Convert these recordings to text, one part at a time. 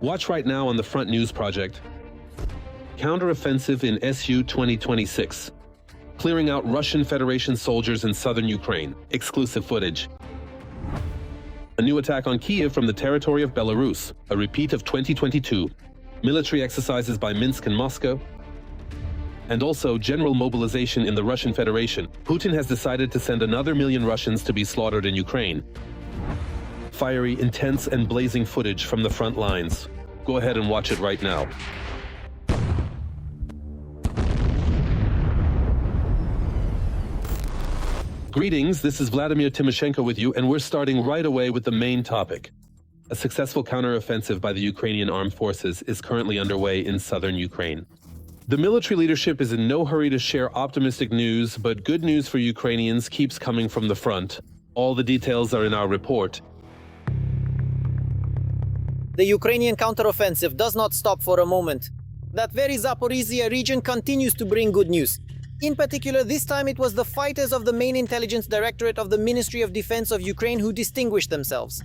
Watch right now on the Front News Project. Counteroffensive in SU 2026. Clearing out Russian Federation soldiers in southern Ukraine. Exclusive footage. A new attack on Kiev from the territory of Belarus. A repeat of 2022. Military exercises by Minsk and Moscow. And also general mobilization in the Russian Federation. Putin has decided to send another 1 million Russians to be slaughtered in Ukraine. Fiery, intense, and blazing footage from the front lines. Go ahead and watch it right now. Greetings, this is Vladimir Timoshenko with you, and we're starting right away with the main topic. A successful counteroffensive by the Ukrainian armed forces is currently underway in southern Ukraine. The military leadership is in no hurry to share optimistic news, but good news for Ukrainians keeps coming from the front. All the details are in our report. The Ukrainian counteroffensive does not stop for a moment. That very Zaporizhzhia region continues to bring good news. In particular, this time it was the fighters of the main intelligence directorate of the Ministry of Defense of Ukraine who distinguished themselves.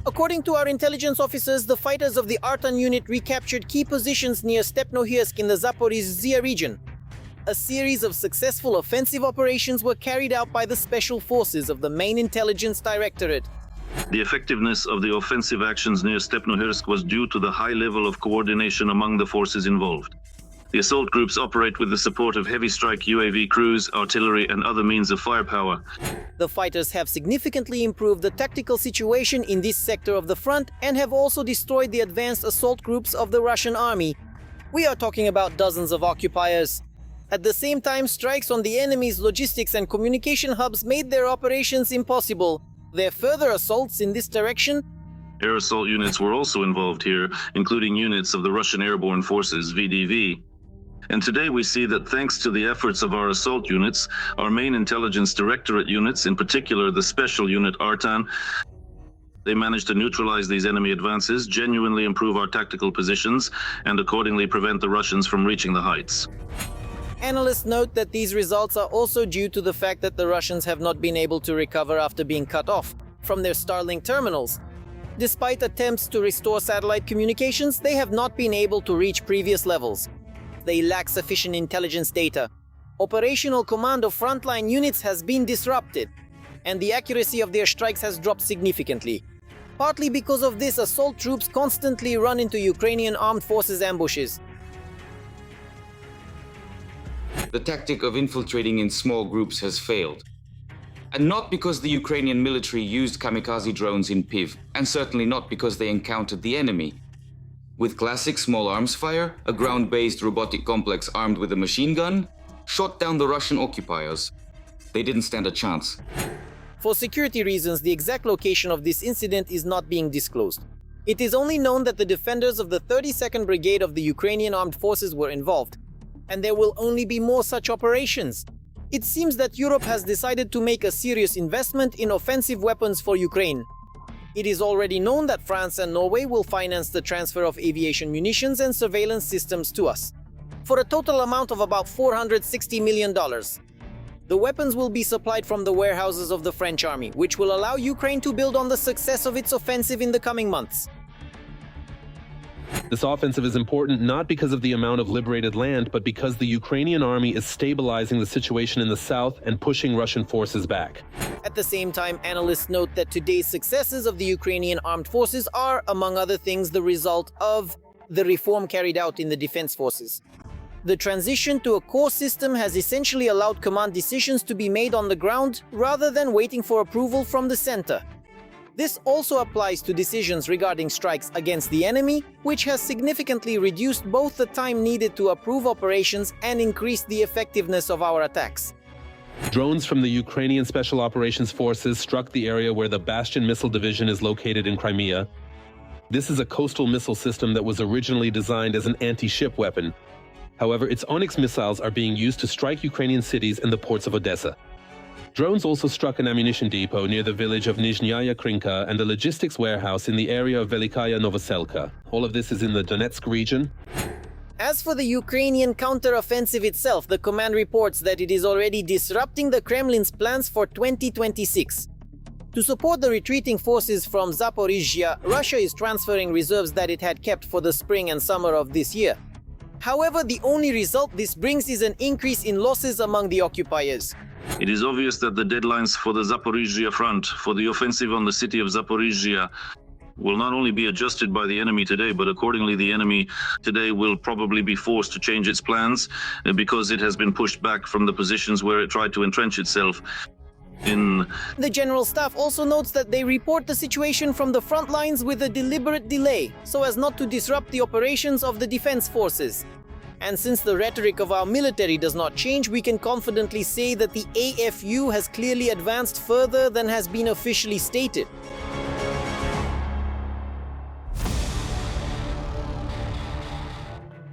According to our intelligence officers, the fighters of the Artan unit recaptured key positions near Stepnohirsk in the Zaporizhzhia region. A series of successful offensive operations were carried out by the special forces of the main intelligence directorate. The effectiveness of the offensive actions near Stepnohirsk was due to the high level of coordination among the forces involved. The assault groups operate with the support of heavy strike UAV crews, artillery, and other means of firepower. The fighters have significantly improved the tactical situation in this sector of the front and have also destroyed the advanced assault groups of the Russian army. We are talking about dozens of occupiers. At the same time, strikes on the enemy's logistics and communication hubs made their operations impossible. There are further assaults in this direction. Air assault units were also involved here, including units of the Russian Airborne Forces, VDV. And today we see that thanks to the efforts of our assault units, our main intelligence directorate units, in particular the special unit Artan, they managed to neutralize these enemy advances, genuinely improve our tactical positions, and accordingly prevent the Russians from reaching the heights. Analysts note that these results are also due to the fact that the Russians have not been able to recover after being cut off from their Starlink terminals. Despite attempts to restore satellite communications, they have not been able to reach previous levels. They lack sufficient intelligence data. Operational command of frontline units has been disrupted, and the accuracy of their strikes has dropped significantly. Partly because of this, assault troops constantly run into Ukrainian armed forces ambushes. The tactic of infiltrating in small groups has failed. And not because the Ukrainian military used kamikaze drones in Piv, and certainly not because they encountered the enemy. With classic small arms fire, a ground-based robotic complex armed with a machine gun shot down the Russian occupiers. They didn't stand a chance. For security reasons, the exact location of this incident is not being disclosed. It is only known that the defenders of the 32nd Brigade of the Ukrainian Armed Forces were involved, and there will only be more such operations. It seems that Europe has decided to make a serious investment in offensive weapons for Ukraine. It is already known that France and Norway will finance the transfer of aviation munitions and surveillance systems to us, for a total amount of about $460 million. The weapons will be supplied from the warehouses of the French army, which will allow Ukraine to build on the success of its offensive in the coming months. This offensive is important not because of the amount of liberated land, but because the Ukrainian army is stabilizing the situation in the south and pushing Russian forces back. At the same time, analysts note that today's successes of the Ukrainian armed forces are, among other things, the result of the reform carried out in the defense forces. The transition to a core system has essentially allowed command decisions to be made on the ground rather than waiting for approval from the center. This also applies to decisions regarding strikes against the enemy, which has significantly reduced both the time needed to approve operations and increased the effectiveness of our attacks. Drones from the Ukrainian Special Operations Forces struck the area where the Bastion Missile Division is located in Crimea. This is a coastal missile system that was originally designed as an anti-ship weapon. However, its Onyx missiles are being used to strike Ukrainian cities and the ports of Odessa. Drones also struck an ammunition depot near the village of Nizhnaya Krinka and a logistics warehouse in the area of Velikaya Novoselka. All of this is in the Donetsk region. As for the Ukrainian counteroffensive itself, the command reports that it is already disrupting the Kremlin's plans for 2026. To support the retreating forces from Zaporizhzhia, Russia is transferring reserves that it had kept for the spring and summer of this year. However, the only result this brings is an increase in losses among the occupiers. It is obvious that the deadlines for the Zaporizhzhia front, for the offensive on the city of Zaporizhzhia, will not only be adjusted by the enemy today, but accordingly the enemy today will probably be forced to change its plans because it has been pushed back from the positions where it tried to entrench itself. The General Staff also notes that they report the situation from the front lines with a deliberate delay, so as not to disrupt the operations of the defense forces. And since the rhetoric of our military does not change, we can confidently say that the AFU has clearly advanced further than has been officially stated.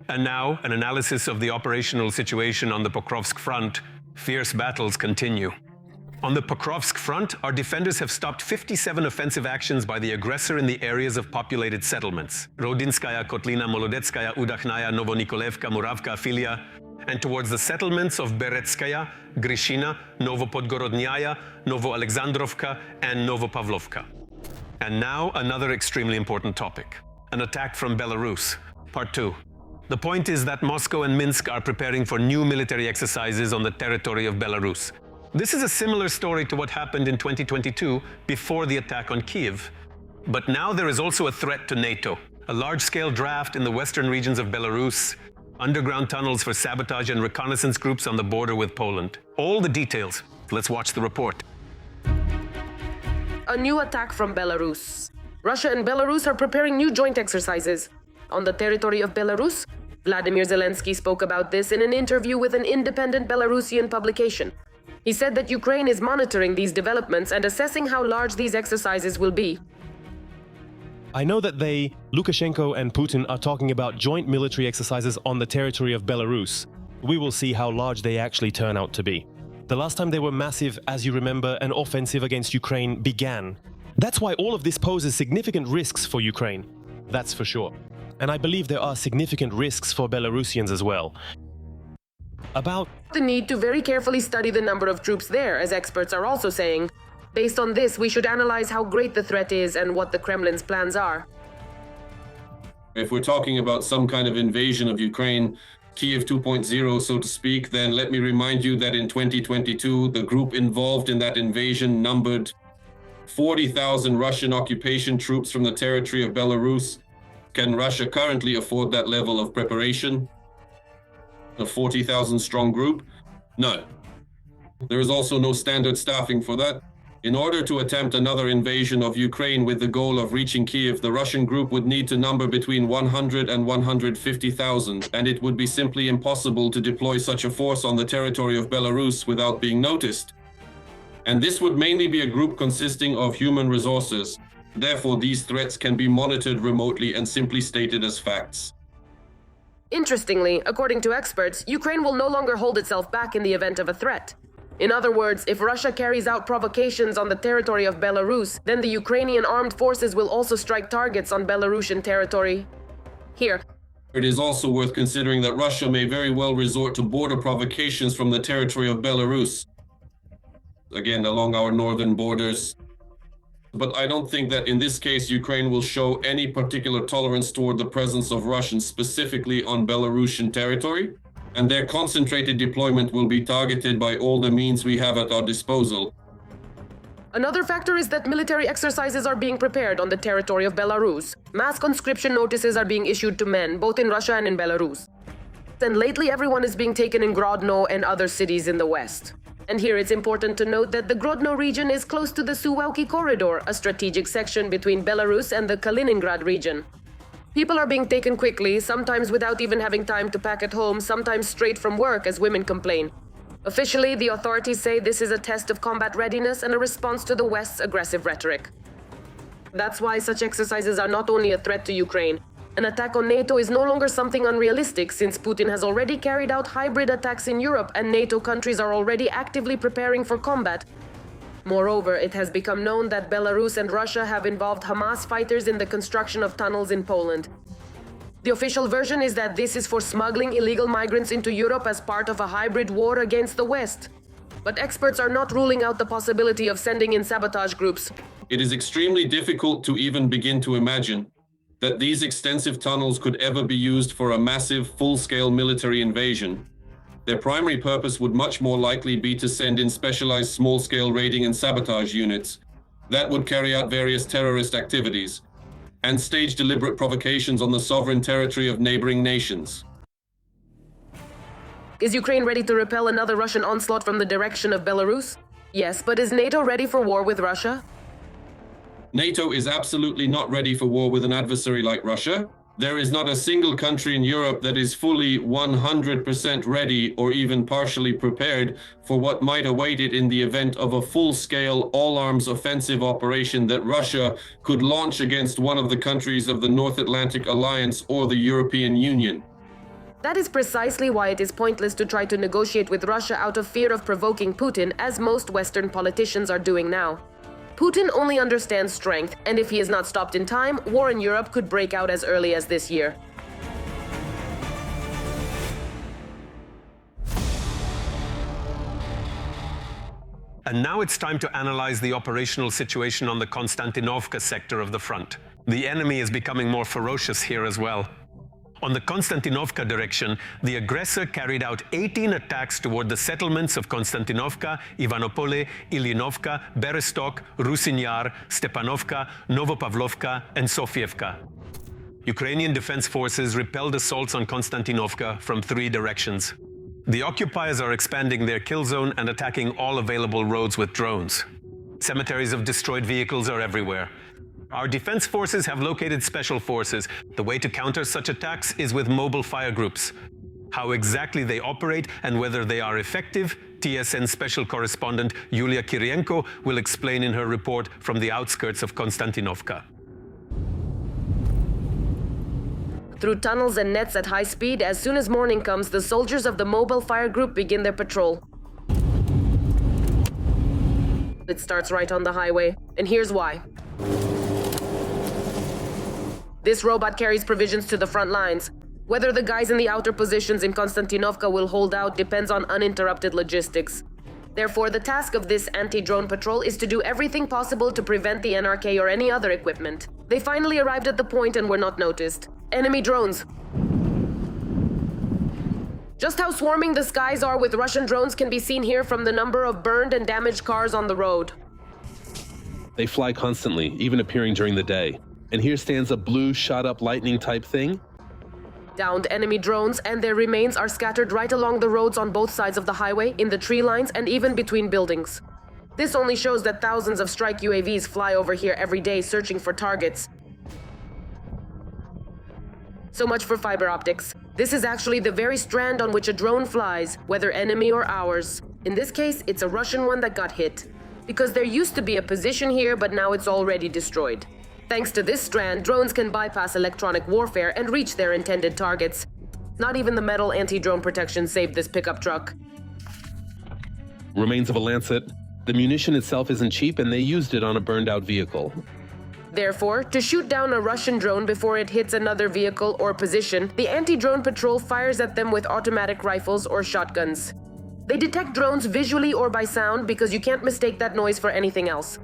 And now, an analysis of the operational situation on the Pokrovsk front. Fierce battles continue. On the Pokrovsk front, our defenders have stopped 57 offensive actions by the aggressor in the areas of populated settlements: Rodinskaya, Kotlina, Molodetskaya, Udakhnaya, Novonikolevka, Muravka, Filia, and towards the settlements of Beretskaya, Grishina, Novopodgorodnyaya, Novoalexandrovka, and Novopavlovka. And now, another extremely important topic: an attack from Belarus. Part 2. The point is that Moscow and Minsk are preparing for new military exercises on the territory of Belarus. This is a similar story to what happened in 2022 before the attack on Kiev. But now there is also a threat to NATO, a large-scale draft in the western regions of Belarus, underground tunnels for sabotage and reconnaissance groups on the border with Poland. All the details. Let's watch the report. A new attack from Belarus. Russia and Belarus are preparing new joint exercises. On the territory of Belarus, Vladimir Zelensky spoke about this in an interview with an independent Belarusian publication. He said that Ukraine is monitoring these developments and assessing how large these exercises will be. I know that Lukashenko and Putin, are talking about joint military exercises on the territory of Belarus. We will see how large they actually turn out to be. The last time they were massive, as you remember, an offensive against Ukraine began. That's why all of this poses significant risks for Ukraine. That's for sure. And I believe there are significant risks for Belarusians as well. About the need to very carefully study the number of troops there, as experts are also saying. Based on this, we should analyze how great the threat is and what the Kremlin's plans are. If we're talking about some kind of invasion of Ukraine, Kiev 2.0, so to speak, then let me remind you that in 2022, the group involved in that invasion numbered 40,000 Russian occupation troops from the territory of Belarus. Can Russia currently afford that level of preparation? A 40,000 strong group? No. There is also no standard staffing for that. In order to attempt another invasion of Ukraine with the goal of reaching Kiev, the Russian group would need to number between 100 and 150,000, and it would be simply impossible to deploy such a force on the territory of Belarus without being noticed. And this would mainly be a group consisting of human resources. Therefore, these threats can be monitored remotely and simply stated as facts. Interestingly, according to experts, Ukraine will no longer hold itself back in the event of a threat. In other words, if Russia carries out provocations on the territory of Belarus, then the Ukrainian armed forces will also strike targets on Belarusian territory. Here. It is also worth considering that Russia may very well resort to border provocations from the territory of Belarus. Again, along our northern borders. But I don't think that in this case Ukraine will show any particular tolerance toward the presence of Russians specifically on Belarusian territory, and their concentrated deployment will be targeted by all the means we have at our disposal. Another factor is that military exercises are being prepared on the territory of Belarus. Mass conscription notices are being issued to men, both in Russia and in Belarus. And lately everyone is being taken in Grodno and other cities in the west. And here it's important to note that the Grodno region is close to the Suwałki corridor, a strategic section between Belarus and the Kaliningrad region. People are being taken quickly, sometimes without even having time to pack at home, sometimes straight from work, as women complain. Officially, the authorities say this is a test of combat readiness and a response to the West's aggressive rhetoric. That's why such exercises are not only a threat to Ukraine. An attack on NATO is no longer something unrealistic, since Putin has already carried out hybrid attacks in Europe and NATO countries are already actively preparing for combat. Moreover, it has become known that Belarus and Russia have involved Hamas fighters in the construction of tunnels in Poland. The official version is that this is for smuggling illegal migrants into Europe as part of a hybrid war against the West. But experts are not ruling out the possibility of sending in sabotage groups. It is extremely difficult to even begin to imagine that these extensive tunnels could ever be used for a massive, full-scale military invasion. Their primary purpose would much more likely be to send in specialized small-scale raiding and sabotage units that would carry out various terrorist activities and stage deliberate provocations on the sovereign territory of neighboring nations. Is Ukraine ready to repel another Russian onslaught from the direction of Belarus? Yes, but is NATO ready for war with Russia? NATO is absolutely not ready for war with an adversary like Russia. There is not a single country in Europe that is fully 100% ready or even partially prepared for what might await it in the event of a full-scale, all-arms offensive operation that Russia could launch against one of the countries of the North Atlantic Alliance or the European Union. That is precisely why it is pointless to try to negotiate with Russia out of fear of provoking Putin, as most Western politicians are doing now. Putin only understands strength, and if he is not stopped in time, war in Europe could break out as early as this year. And now it's time to analyze the operational situation on the Constantinovka sector of the front. The enemy is becoming more ferocious here as well. On the Konstantinovka direction, the aggressor carried out 18 attacks toward the settlements of Konstantinovka, Ivanopole, Ilinovka, Berestok, Rusin Yar, Stepanovka, Novopavlovka, and Sofievka. Ukrainian defense forces repelled assaults on Konstantinovka from 3 directions. The occupiers are expanding their kill zone and attacking all available roads with drones. Cemeteries of destroyed vehicles are everywhere. Our defense forces have located special forces. The way to counter such attacks is with mobile fire groups. How exactly they operate and whether they are effective, TSN special correspondent Yulia Kirienko will explain in her report from the outskirts of Konstantinovka. Through tunnels and nets at high speed, as soon as morning comes, the soldiers of the mobile fire group begin their patrol. It starts right on the highway, and here's why. This robot carries provisions to the front lines. Whether the guys in the outer positions in Konstantinovka will hold out depends on uninterrupted logistics. Therefore, the task of this anti-drone patrol is to do everything possible to prevent the NRK or any other equipment. They finally arrived at the point and were not noticed. Enemy drones. Just how swarming the skies are with Russian drones can be seen here from the number of burned and damaged cars on the road. They fly constantly, even appearing during the day. And here stands a blue shot-up lightning type thing. Downed enemy drones and their remains are scattered right along the roads on both sides of the highway, in the tree lines, and even between buildings. This only shows that thousands of strike UAVs fly over here every day searching for targets. So much for fiber optics. This is actually the very strand on which a drone flies, whether enemy or ours. In this case, it's a Russian one that got hit. Because there used to be a position here, but now it's already destroyed. Thanks to this strand, drones can bypass electronic warfare and reach their intended targets. Not even the metal anti-drone protection saved this pickup truck. Remains of a Lancet. The munition itself isn't cheap, and they used it on a burned-out vehicle. Therefore, to shoot down a Russian drone before it hits another vehicle or position, the anti-drone patrol fires at them with automatic rifles or shotguns. They detect drones visually or by sound because you can't mistake that noise for anything else.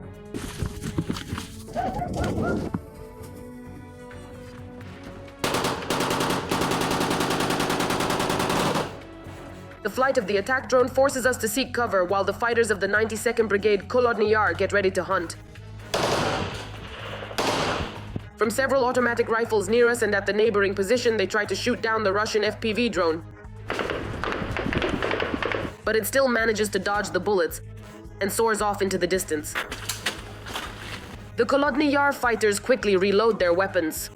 The flight of the attack drone forces us to seek cover while the fighters of the 92nd Brigade Kholodny Yar get ready to hunt. From several automatic rifles near us and at the neighboring position, they try to shoot down the Russian FPV drone. But it still manages to dodge the bullets and soars off into the distance. The Kholodny Yar fighters quickly reload their weapons.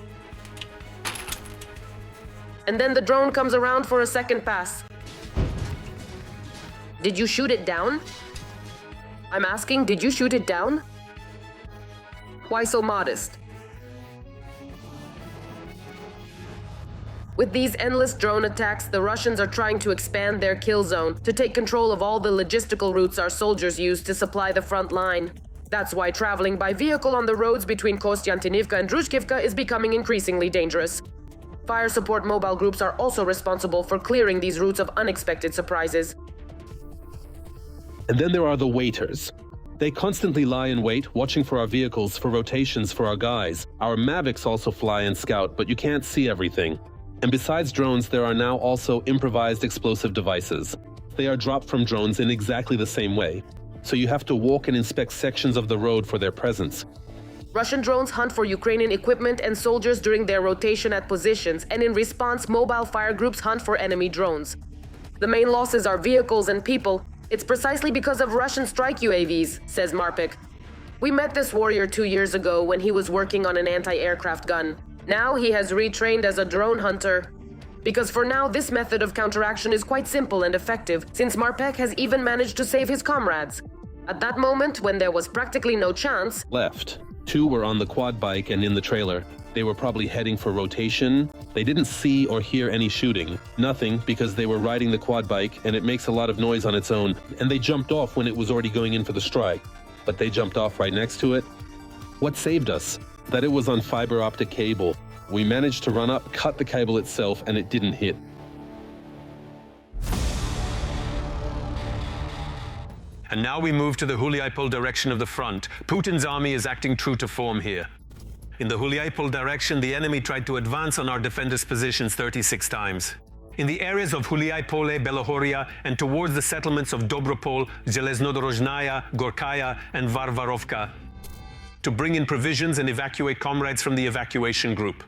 And then the drone comes around for a second pass. Did you shoot it down? I'm asking, did you shoot it down? Why so modest? With these endless drone attacks, the Russians are trying to expand their kill zone to take control of all the logistical routes our soldiers use to supply the front line. That's why traveling by vehicle on the roads between Kostiantynivka and Druzhkivka is becoming increasingly dangerous. Fire support mobile groups are also responsible for clearing these routes of unexpected surprises. And then there are the waiters. They constantly lie in wait, watching for our vehicles, for rotations for our guys. Our Mavics also fly and scout, but you can't see everything. And besides drones, there are now also improvised explosive devices. They are dropped from drones in exactly the same way. So you have to walk and inspect sections of the road for their presence. Russian drones hunt for Ukrainian equipment and soldiers during their rotation at positions, and in response, mobile fire groups hunt for enemy drones. The main losses are vehicles and people. It's precisely because of Russian strike UAVs, says Marpik. We met this warrior 2 years ago when he was working on an anti-aircraft gun. Now he has retrained as a drone hunter. Because for now, this method of counteraction is quite simple and effective, since Marpek has even managed to save his comrades. At that moment, when there was practically no chance, Left. 2 were on the quad bike and in the trailer. They were probably heading for rotation. They didn't see or hear any shooting. Nothing, because they were riding the quad bike and it makes a lot of noise on its own, and they jumped off when it was already going in for the strike. But they jumped off right next to it. What saved us? That it was on fiber optic cable. We managed to run up, cut the cable itself, and it didn't hit. And now we move to the Huliaipole direction of the front. Putin's army is acting true to form here. In the Huliaipole direction, the enemy tried to advance on our defenders' positions 36 times. In the areas of Huliaipole, Belohoria, and towards the settlements of Dobropol, Zeleznodorozhnaya, Gorkaya, and Varvarovka, to bring in provisions and evacuate comrades from the evacuation group.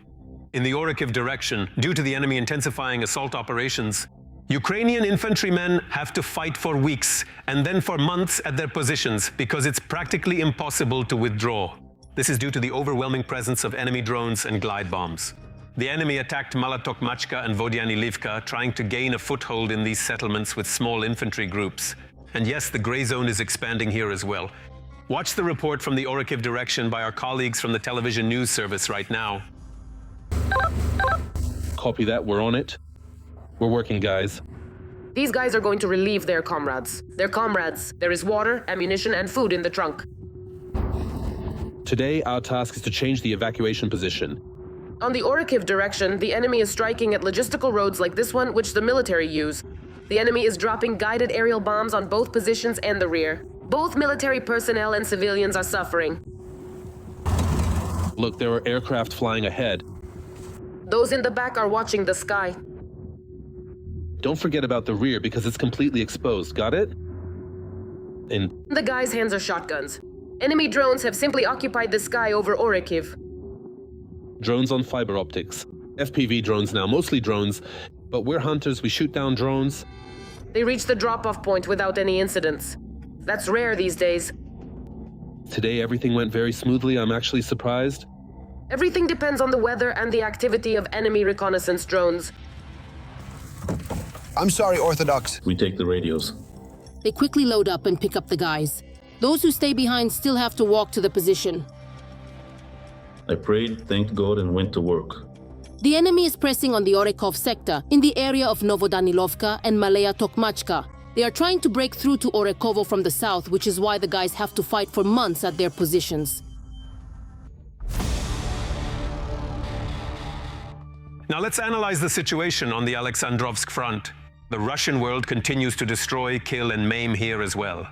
In the Orikhiv direction, due to the enemy intensifying assault operations, Ukrainian infantrymen have to fight for weeks and then for months at their positions because it's practically impossible to withdraw. This is due to the overwhelming presence of enemy drones and glide bombs. The enemy attacked Malatokmachka and Vodianilivka, trying to gain a foothold in these settlements with small infantry groups. And yes, the gray zone is expanding here as well. Watch the report from the Orikhiv direction by our colleagues from the television news service right now. Copy that, we're on it. We're working, guys. these guys are going to relieve their comrades. Their comrades. There is water, ammunition, and food in the trunk. Today, our task is to change the evacuation position. On the Orikhiv direction, the enemy is striking at logistical roads like this one, which the military use. The enemy is dropping guided aerial bombs on both positions and the rear. Both military personnel and civilians are suffering. Look, there are aircraft flying ahead. Those in the back are watching the sky. Don't forget about the rear because it's completely exposed, got it? And The guys' hands are shotguns. Enemy drones have simply occupied the sky over Orikhiv. drones on fiber optics. FPV drones now, mostly drones. But we're hunters, we shoot down drones. They reached the drop-off point without any incidents. That's rare these days. Today everything went very smoothly, I'm actually surprised. Everything depends on the weather and the activity of enemy reconnaissance drones. I'm sorry, Orthodox. We take the radios. They quickly load up and pick up the guys. Those who stay behind still have to walk to the position. I prayed, thanked God, and went to work. The enemy is pressing on the Orikhiv sector in the area of Novodanilovka and Malaya Tokmachka. They are trying to break through to Orikhovo from the south, which is why the guys have to fight for months at their positions. Now let's analyze the situation on the Alexandrovsk front. The Russian world continues to destroy, kill, and maim here as well.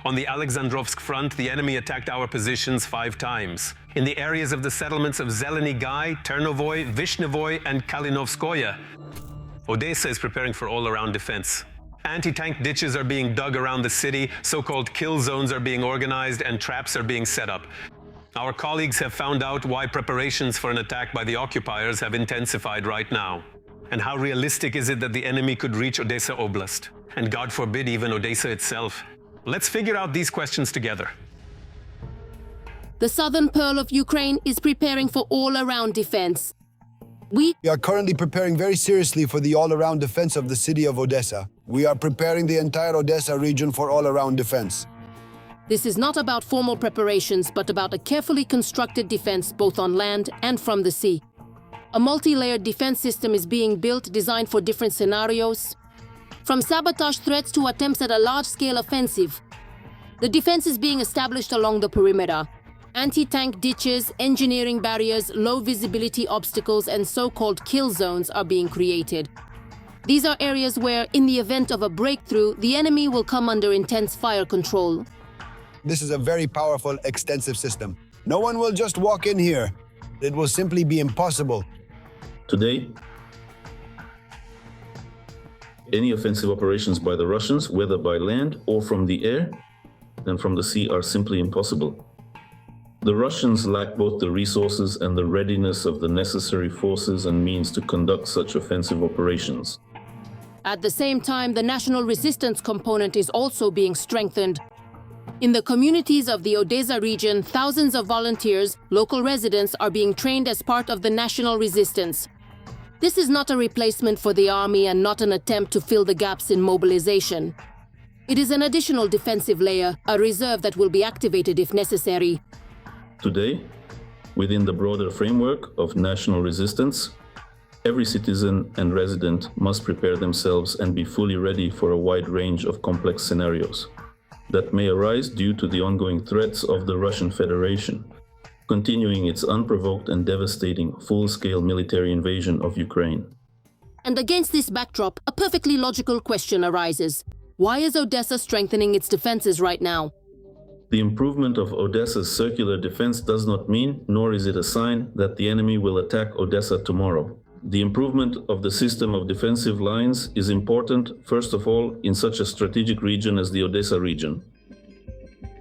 On the Alexandrovsk front, the enemy attacked our positions 5 times. In the areas of the settlements of Zeleny Gai, Ternovoy, Vishnevoy, and Kalinovskoye. Odessa is preparing for all-around defense. Anti-tank ditches are being dug around the city, so-called kill zones are being organized, and traps are being set up. Our colleagues have found out why preparations for an attack by the occupiers have intensified right now. And how realistic is it that the enemy could reach Odessa Oblast? And God forbid, even Odessa itself. Let's figure out these questions together. The southern pearl of Ukraine is preparing for all-around defense. We are currently preparing very seriously for the all-around defense of the city of Odessa. We are preparing the entire Odessa region for all-around defense. This is not about formal preparations, but about a carefully constructed defense both on land and from the sea. A multi-layered defense system is being built, designed for different scenarios, from sabotage threats to attempts at a large-scale offensive. The defense is being established along the perimeter. Anti-tank ditches, engineering barriers, low-visibility obstacles, and so-called kill zones are being created. These are areas where, in the event of a breakthrough, the enemy will come under intense fire control. This is a very powerful, extensive system. No one will just walk in here. It will simply be impossible. Today, any offensive operations by the Russians, whether by land or from the air and from the sea, are simply impossible. The Russians lack both the resources and the readiness of the necessary forces and means to conduct such offensive operations. At the same time, the national resistance component is also being strengthened. In the communities of the Odessa region, thousands of volunteers, local residents, are being trained as part of the national resistance. This is not a replacement for the army and not an attempt to fill the gaps in mobilization. It is an additional defensive layer, a reserve that will be activated if necessary. Today, within the broader framework of national resistance, every citizen and resident must prepare themselves and be fully ready for a wide range of complex scenarios that may arise due to the ongoing threats of the Russian Federation, continuing its unprovoked and devastating full-scale military invasion of Ukraine. And against this backdrop, a perfectly logical question arises. Why is Odessa strengthening its defenses right now? The improvement of Odessa's circular defense does not mean, nor is it a sign, that the enemy will attack Odessa tomorrow. The improvement of the system of defensive lines is important, first of all, in such a strategic region as the Odessa region.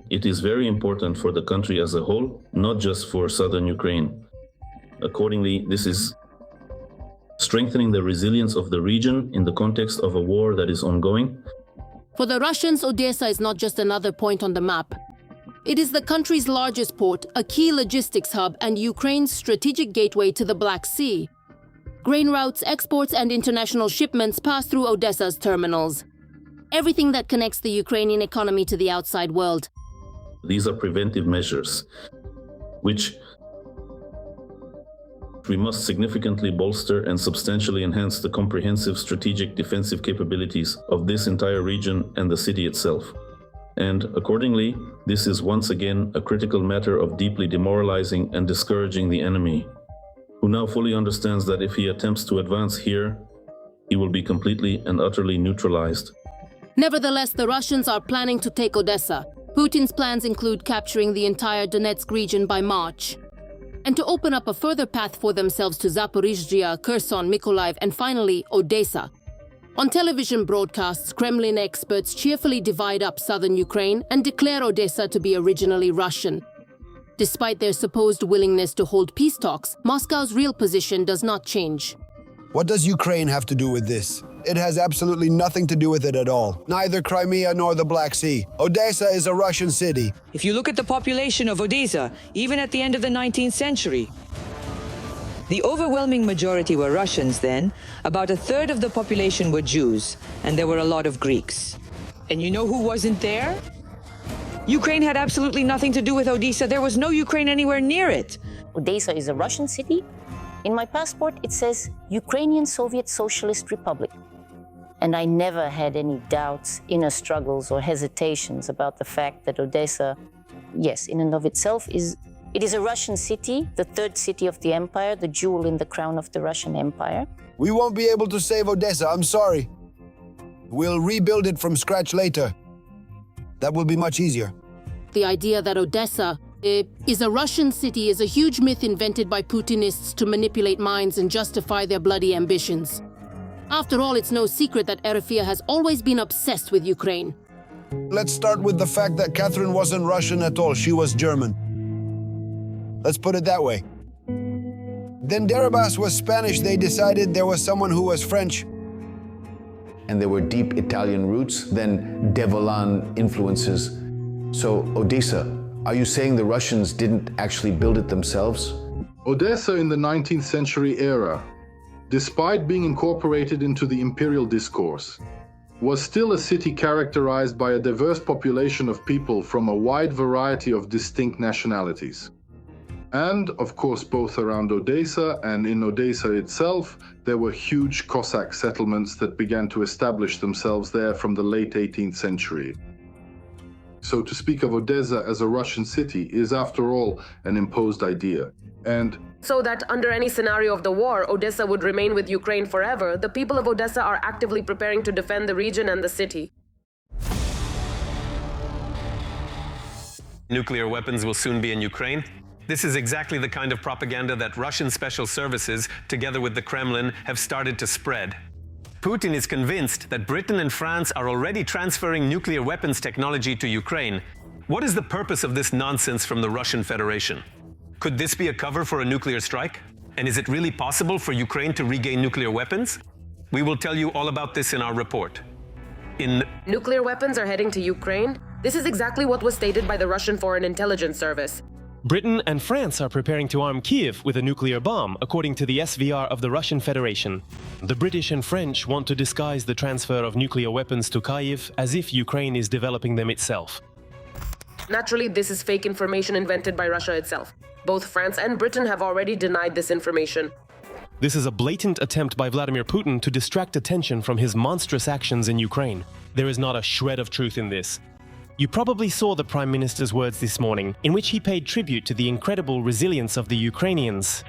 It is very important for the country as a whole, not just for southern Ukraine. Accordingly, this is strengthening the resilience of the region in the context of a war that is ongoing. For the Russians, Odessa is not just another point on the map. It is the country's largest port, a key logistics hub, and Ukraine's strategic gateway to the Black Sea. Grain routes, exports, and international shipments pass through Odessa's terminals. Everything that connects the Ukrainian economy to the outside world. These are preventive measures, which we must significantly bolster and substantially enhance the comprehensive strategic defensive capabilities of this entire region and the city itself. And accordingly, this is once again a critical matter of deeply demoralizing and discouraging the enemy, who now fully understands that if he attempts to advance here, he will be completely and utterly neutralized. Nevertheless, the Russians are planning to take Odessa. Putin's plans include capturing the entire Donetsk region by March, and to open up a further path for themselves to Zaporizhzhia, Kherson, Mykolaiv, and finally, Odessa. On television broadcasts, Kremlin experts cheerfully divide up southern Ukraine and declare Odessa to be originally Russian. Despite their supposed willingness to hold peace talks, Moscow's real position does not change. What does Ukraine have to do with this? It has absolutely nothing to do with it at all. Neither Crimea nor the Black Sea. Odessa is a Russian city. If you look at the population of Odessa, even at the end of the 19th century, the overwhelming majority were Russians then. About a third of the population were Jews, and there were a lot of Greeks. And you know who wasn't there? Ukraine had absolutely nothing to do with Odessa. There was no Ukraine anywhere near it. Odessa is a Russian city. In my passport, it says Ukrainian Soviet Socialist Republic. And I never had any doubts, inner struggles, or hesitations about the fact that Odessa, yes, in and of itself, it is a Russian city, the third city of the empire, the jewel in the crown of the Russian Empire. We won't be able to save Odessa, I'm sorry. We'll rebuild it from scratch later. That will be much easier. The idea that Odessa is a Russian city is a huge myth invented by Putinists to manipulate minds and justify their bloody ambitions. After all, it's no secret that Orikhiv has always been obsessed with Ukraine. Let's start with the fact that Catherine wasn't Russian at all, she was German. Let's put it that way. Then Deribas was Spanish, they decided there was someone who was French. And there were deep Italian roots, then Devolan influences. So Odessa, are you saying the Russians didn't actually build it themselves? Odessa in the 19th century era, despite being incorporated into the imperial discourse, was still a city characterized by a diverse population of people from a wide variety of distinct nationalities. And, of course, both around Odessa and in Odessa itself, there were huge Cossack settlements that began to establish themselves there from the late 18th century. So to speak of Odessa as a Russian city is, after all, an imposed idea. And So that under any scenario of the war, Odessa would remain with Ukraine forever, the people of Odessa are actively preparing to defend the region and the city. Nuclear weapons will soon be in Ukraine. This is exactly the kind of propaganda that Russian special services, together with the Kremlin, have started to spread. Putin is convinced that Britain and France are already transferring nuclear weapons technology to Ukraine. What is the purpose of this nonsense from the Russian Federation? Could this be a cover for a nuclear strike? And is it really possible for Ukraine to regain nuclear weapons? We will tell you all about this in our report. Nuclear weapons are heading to Ukraine? This is exactly what was stated by the Russian Foreign Intelligence Service. Britain and France are preparing to arm Kiev with a nuclear bomb, according to the SVR of the Russian Federation. The British and French want to disguise the transfer of nuclear weapons to Kyiv as if Ukraine is developing them itself. Naturally, this is fake information invented by Russia itself. Both France and Britain have already denied this information. This is a blatant attempt by Vladimir Putin to distract attention from his monstrous actions in Ukraine. There is not a shred of truth in this. You probably saw the Prime Minister's words this morning, in which he paid tribute to the incredible resilience of the Ukrainians.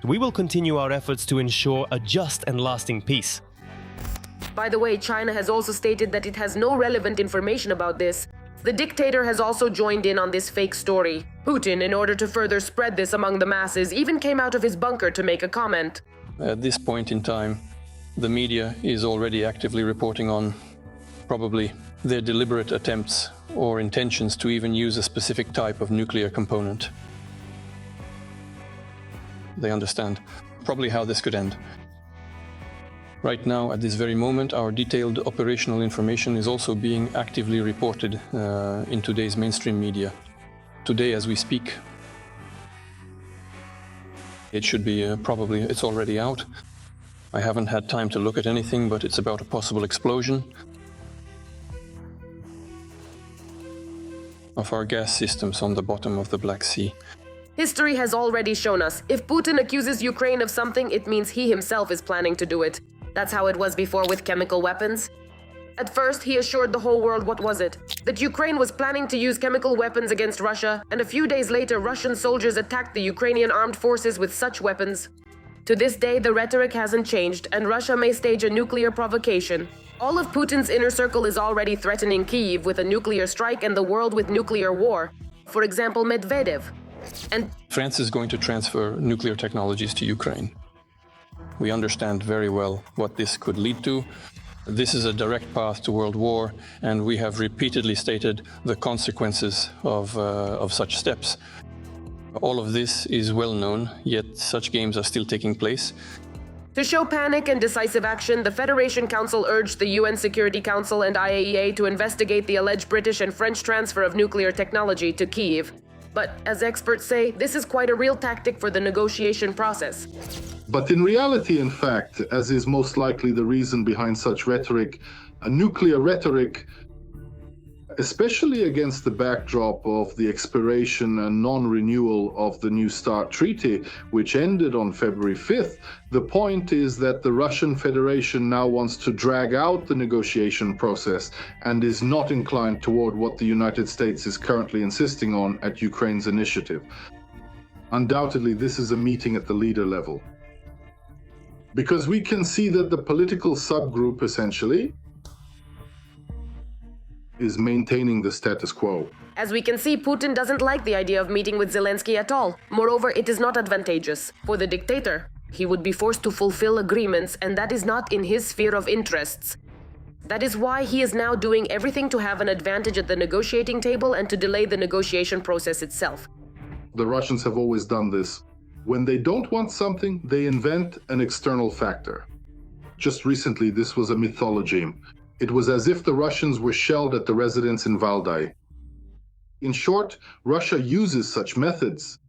We will continue our efforts to ensure a just and lasting peace. By the way, China has also stated that it has no relevant information about this. The dictator has also joined in on this fake story. Putin, in order to further spread this among the masses, even came out of his bunker to make a comment. At this point in time, the media is already actively reporting on probably their deliberate attempts or intentions to even use a specific type of nuclear component. They understand probably how this could end. Right now, at this very moment, our detailed operational information is also being actively reported in today's mainstream media. Today, as we speak, it should be it's already out. I haven't had time to look at anything, but it's about a possible explosion of our gas systems on the bottom of the Black Sea. History has already shown us, if Putin accuses Ukraine of something, it means he himself is planning to do it. That's how it was before with chemical weapons. At first, he assured the whole world what was it? That Ukraine was planning to use chemical weapons against Russia, and a few days later, Russian soldiers attacked the Ukrainian armed forces with such weapons. To this day, the rhetoric hasn't changed, and Russia may stage a nuclear provocation. All of Putin's inner circle is already threatening Kyiv with a nuclear strike and the world with nuclear war. For example, Medvedev. And France is going to transfer nuclear technologies to Ukraine. We understand very well what this could lead to. This is a direct path to world war, and we have repeatedly stated the consequences of such steps. All of this is well known, yet such games are still taking place. To show panic and decisive action, the Federation Council urged the UN Security Council and IAEA to investigate the alleged British and French transfer of nuclear technology to Kyiv. But, as experts say, this is quite a real tactic for the negotiation process. But in reality, in fact, as is most likely the reason behind such rhetoric, a nuclear rhetoric, especially against the backdrop of the expiration and non-renewal of the New START Treaty, which ended on February 5th, the point is that the Russian Federation now wants to drag out the negotiation process and is not inclined toward what the United States is currently insisting on at Ukraine's initiative. Undoubtedly, this is a meeting at the leader level. Because we can see that the political subgroup, essentially, is maintaining the status quo. As we can see, Putin doesn't like the idea of meeting with Zelensky at all. Moreover, it is not advantageous. For the dictator, he would be forced to fulfill agreements, and that is not in his sphere of interests. That is why he is now doing everything to have an advantage at the negotiating table and to delay the negotiation process itself. The Russians have always done this. When they don't want something, they invent an external factor. Just recently, this was a mythology. It was as if the Russians were shelled at the residence in Valdai. In short, Russia uses such methods